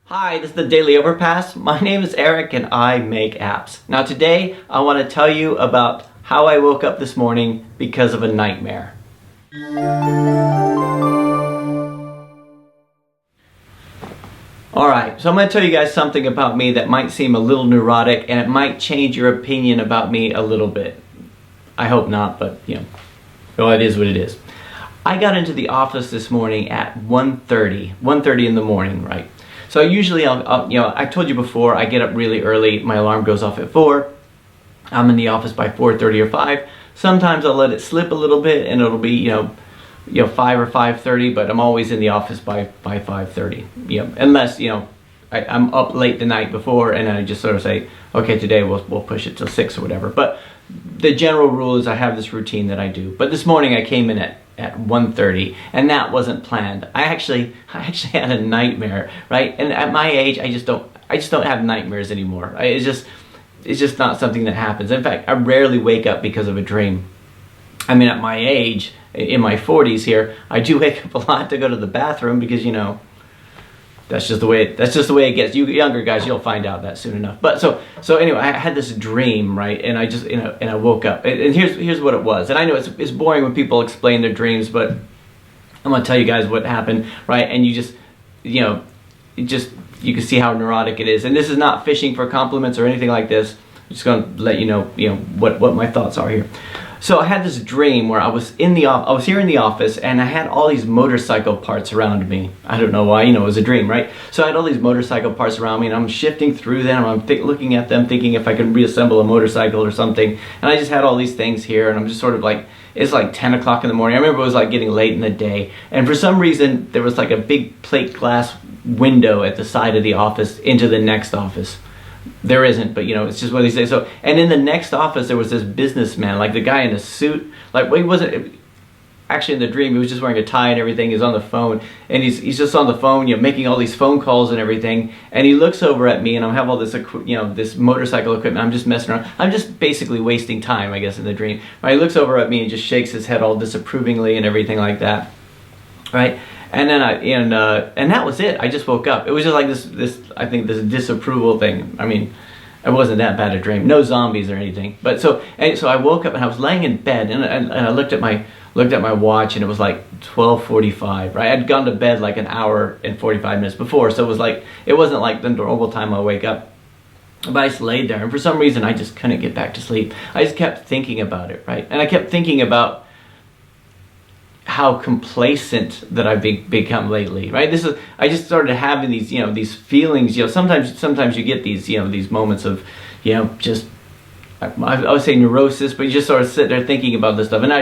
Hi, this is the Daily Overpass. My name is Eric and I make apps. Now today I want to tell you about how I woke up this morning because of a nightmare. Alright, so I'm going to tell you guys something about me that might seem a little neurotic and it might change your opinion about me a little bit. I hope not, but well, it is what it is. I got into the office this morning at 1:30 in the morning, right? So usually I told you before, I get up really early. My alarm goes off at 4. I'm in the office by 4:30 or 5. Sometimes I'll let it slip a little bit and it'll be 5 or 5:30, but I'm always in the office by 5:30. Unless I'm up late the night before and I just sort of say, okay, today we'll push it till 6 or whatever. But the general rule is I have this routine that I do. But this morning I came in at 1:30 and that wasn't planned. I actually had a nightmare, right? And at my age I just don't have nightmares anymore. It's just not something that happens. In fact, I rarely wake up because of a dream. I mean, at my age, in my 40s here, I do wake up a lot to go to the bathroom because that's just the way it gets. You younger guys, you'll find out that soon enough. But so anyway, I had this dream, right? And I just and I woke up. And here's what it was. And I know it's boring when people explain their dreams, but I'm gonna tell you guys what happened, right? And you just you can see how neurotic it is. And this is not fishing for compliments or anything like this. I'm just gonna let you know what my thoughts are here. So I had this dream where I was here in the office and I had all these motorcycle parts around me. I don't know why, it was a dream, right? So I had all these motorcycle parts around me and I'm shifting through them. I'm looking at them thinking if I could reassemble a motorcycle or something. And I just had all these things here and I'm just sort of like, it's like 10 o'clock in the morning. I remember it was like getting late in the day. And for some reason, there was like a big plate glass window at the side of the office into the next office. There isn't, but it's just what they say. So, and in the next office there was this businessman, like the guy in a suit. Like, well, he wasn't actually in the dream. He was just wearing a tie and everything. He's on the phone, and he's just on the phone, making all these phone calls and everything. And he looks over at me, and I have all this, this motorcycle equipment. I'm just messing around. I'm just basically wasting time, I guess, in the dream. Right? He looks over at me and just shakes his head all disapprovingly and everything like that. Right? And then and that was it. I just woke up. It was just like this I think this disapproval thing. I mean, it wasn't that bad a dream. No zombies or anything. But so I woke up and I was laying in bed and I looked at my watch and it was like 12:45. Right? I'd gone to bed like an hour and 45 minutes before, so it wasn't like the normal time I wake up. But I just laid there and for some reason I just couldn't get back to sleep. I just kept thinking about it, right? And I kept thinking about how complacent that I've become lately, right? I just started having these, these feelings. Sometimes you get these, these moments of, just I would say neurosis, but you just sort of sit there thinking about this stuff. And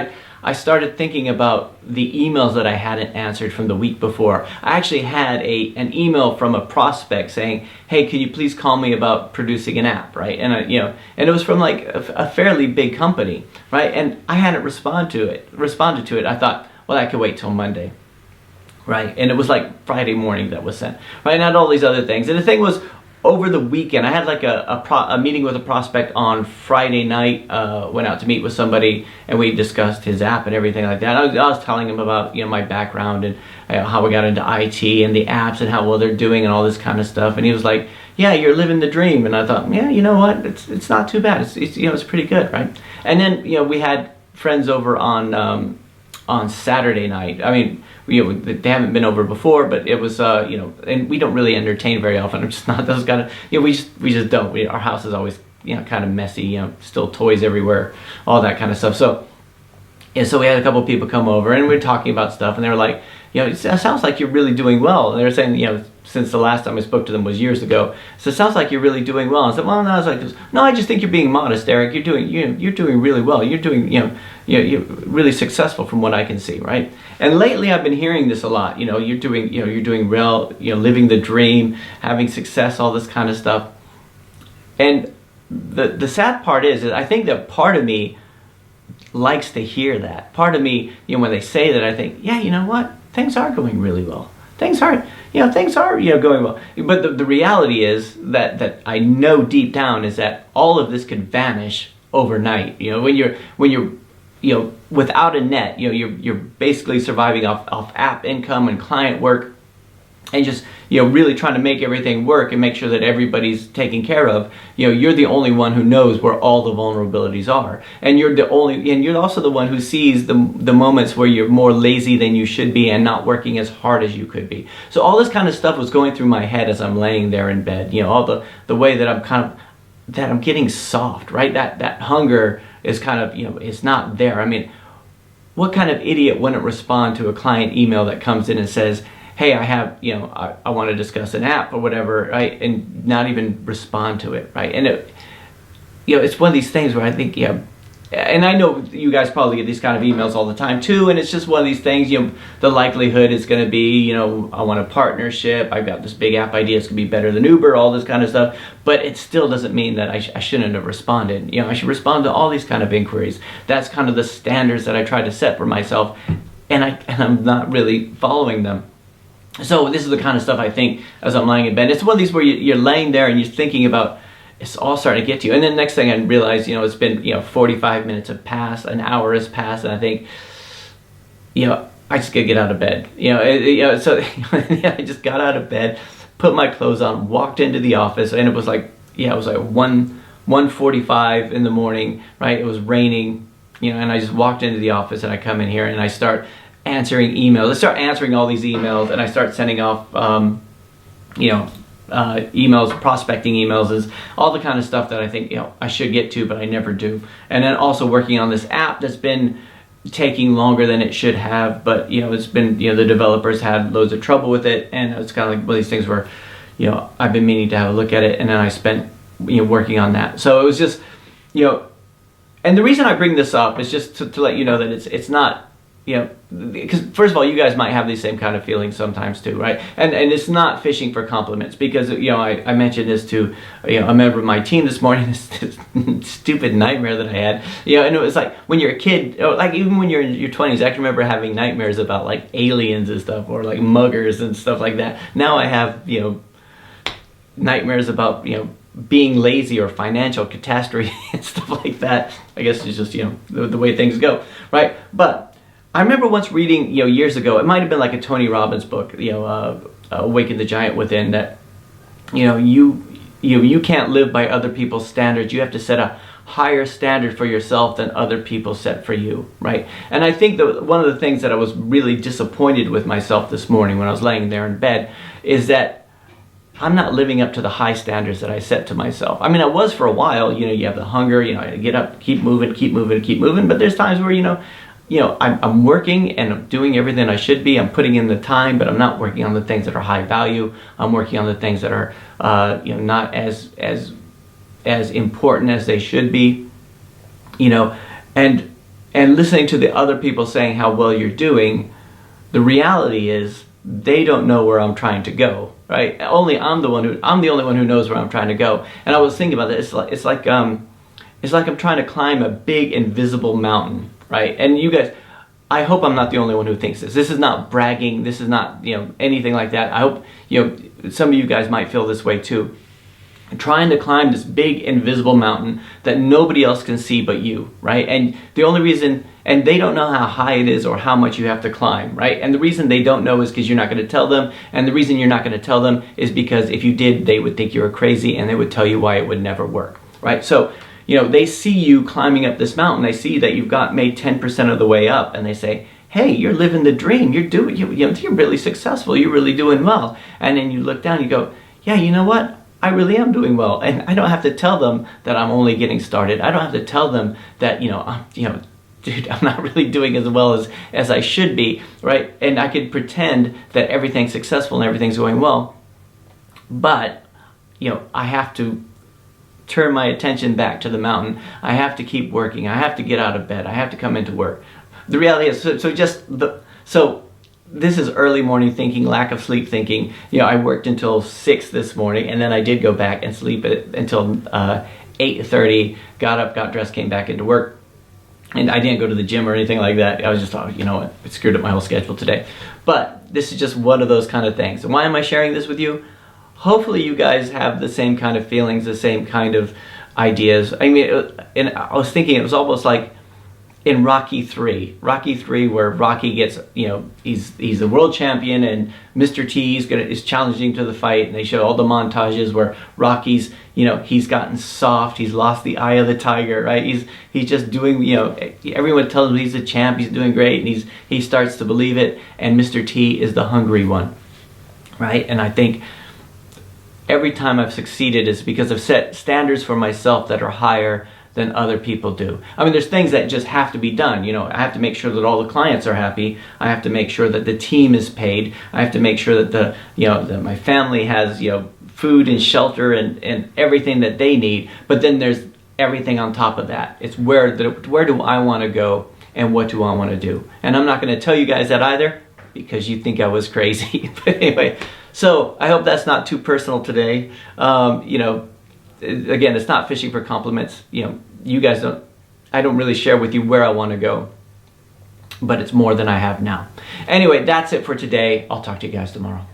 I started thinking about the emails that I hadn't answered from the week before. I actually had an email from a prospect saying, "Hey, can you please call me about producing an app?" Right? And and it was from like a fairly big company, right? And I hadn't responded to it. I thought, well, that could wait till Monday, right? And it was like Friday morning that was sent, right? And I had all these other things. And the thing was, over the weekend, I had like a meeting with a prospect on Friday night. Went out to meet with somebody, and we discussed his app and everything like that. I was telling him about my background and how we got into IT and the apps and how well they're doing and all this kind of stuff. And he was like, "Yeah, you're living the dream." And I thought, yeah, you know what? It's not too bad. It's pretty good, right? And then we had friends over on Saturday night. I mean, they haven't been over before, but it was, and we don't really entertain very often. I'm just not those kind of, we just don't. Our house is always, kind of messy, still toys everywhere, all that kind of stuff. So we had a couple of people come over and we were talking about stuff and they were like, it sounds like you're really doing well. And they were saying, since the last time I spoke to them was years ago, so it sounds like you're really doing well. I said, well, no, I was like, no, I just think you're being modest, Eric. You're doing really well. You're doing, you're really successful from what I can see, right? And lately I've been hearing this a lot. You're doing well, living the dream, having success, all this kind of stuff. And the sad part is that I think that part of me likes to hear that. Part of me, when they say that, I think, yeah, you know what? Things are going really well. Things are going well. But the reality is that I know deep down is that all of this could vanish overnight. When you're without a net, you're basically surviving off app income and client work. and just, really trying to make everything work and make sure that everybody's taken care of, you're the only one who knows where all the vulnerabilities are. And you're also the one who sees the moments where you're more lazy than you should be and not working as hard as you could be. So all this kind of stuff was going through my head as I'm laying there in bed, all the way that I'm getting soft, right? That hunger is kind of, it's not there. I mean, what kind of idiot wouldn't respond to a client email that comes in and says, hey, I have, I want to discuss an app or whatever, right? And not even respond to it, right? And it's one of these things where I think, and I know you guys probably get these kind of emails all the time too, and it's just one of these things, the likelihood is going to be, I want a partnership, I've got this big app idea, it's going to be better than Uber, all this kind of stuff, but it still doesn't mean that I shouldn't have responded. I should respond to all these kind of inquiries. That's kind of the standards that I try to set for myself, and I'm not really following them. So this is the kind of stuff I think as I'm lying in bed. It's one of these where you're laying there and you're thinking about, it's all starting to get to you. And then next thing I realize, it's been, 45 minutes have passed, an hour has passed, and I think, I just gotta get out of bed. So I just got out of bed, put my clothes on, walked into the office, and it was like 1:45 in the morning, right? It was raining, and I just walked into the office and I come in here and I start answering emails. I start answering all these emails and I start sending off, emails, prospecting emails, is all the kind of stuff that I think, I should get to, but I never do. And then also working on this app that's been taking longer than it should have, but, it's been, the developers had loads of trouble with it, and it's kind of like one of these things where, I've been meaning to have a look at it, and then I spent, working on that. So it was just, and the reason I bring this up is just to let you know that it's not, because first of all, you guys might have these same kind of feelings sometimes too, right? And it's not fishing for compliments, because I mentioned this to a member of my team this morning, this stupid nightmare that I had, and it was like when you're a kid, like even when you're in your 20s, I can remember having nightmares about like aliens and stuff, or like muggers and stuff like that. Now I have nightmares about being lazy or financial catastrophe and stuff like that. I guess it's just the way things go, right? But I remember once reading, years ago, it might have been like a Tony Robbins book, Awaken the Giant Within, that, you can't live by other people's standards. You have to set a higher standard for yourself than other people set for you, right? And I think that one of the things that I was really disappointed with myself this morning when I was laying there in bed is that I'm not living up to the high standards that I set to myself. I mean, I was for a while. You have the hunger, I get up, keep moving, but there's times where, I'm working and I'm doing everything I should be. I'm putting in the time, but I'm not working on the things that are high value. I'm working on the things that are, not as important as they should be. And listening to the other people saying how well you're doing, the reality is they don't know where I'm trying to go, right? I'm the only one who knows where I'm trying to go. And I was thinking about it. It's like I'm trying to climb a big invisible mountain. Right? And you guys, I hope I'm not the only one who thinks this. This is not bragging. This is not, anything like that. I hope, some of you guys might feel this way too. Trying to climb this big invisible mountain that nobody else can see but you, right? And the only reason, and they don't know how high it is or how much you have to climb, right? And the reason they don't know is because you're not going to tell them. And the reason you're not going to tell them is because if you did, they would think you were crazy and they would tell you why it would never work, right? So, they see you climbing up this mountain. They see that you've made 10% of the way up, and they say, hey, you're living the dream. You're really successful. You're really doing well. And then you look down and you go, yeah, you know what? I really am doing well. And I don't have to tell them that I'm only getting started. I don't have to tell them that, dude, I'm not really doing as well as I should be, right? And I could pretend that everything's successful and everything's going well. But, I have to turn my attention back to the mountain. I have to keep working. I have to get out of bed. I have to come into work. The reality is, so this is early morning thinking, lack of sleep thinking. I worked until 6 this morning, and then I did go back and sleep until 8:30, got up, got dressed, came back into work. And I didn't go to the gym or anything like that. I was just thought, what, it screwed up my whole schedule today. But this is just one of those kind of things. Why am I sharing this with you? Hopefully you guys have the same kind of feelings, the same kind of ideas. I mean, and I was thinking it was almost like in Rocky 3. Rocky 3, where Rocky gets, you know, he's the world champion, and Mr. T is challenging to the fight, and they show all the montages where Rocky's, you know, he's gotten soft, he's lost the eye of the tiger, right? He's just doing, you know, everyone tells him he's a champ, he's doing great, and he starts to believe it, and Mr. T is the hungry one, right? And I think every time I've succeeded is because I've set standards for myself that are higher than other people do. I mean, there's things that just have to be done. You know, I have to make sure that all the clients are happy. I have to make sure that the team is paid. I have to make sure that that my family has, you know, food and shelter and everything that they need. But then there's everything on top of that. It's where do I want to go and what do I want to do? And I'm not going to tell you guys that either, because you think I was crazy. But anyway, so I hope that's not too personal today. You know, again, it's not fishing for compliments. You know, you guys I don't really share with you where I want to go, but it's more than I have now. Anyway, that's it for today. I'll talk to you guys tomorrow.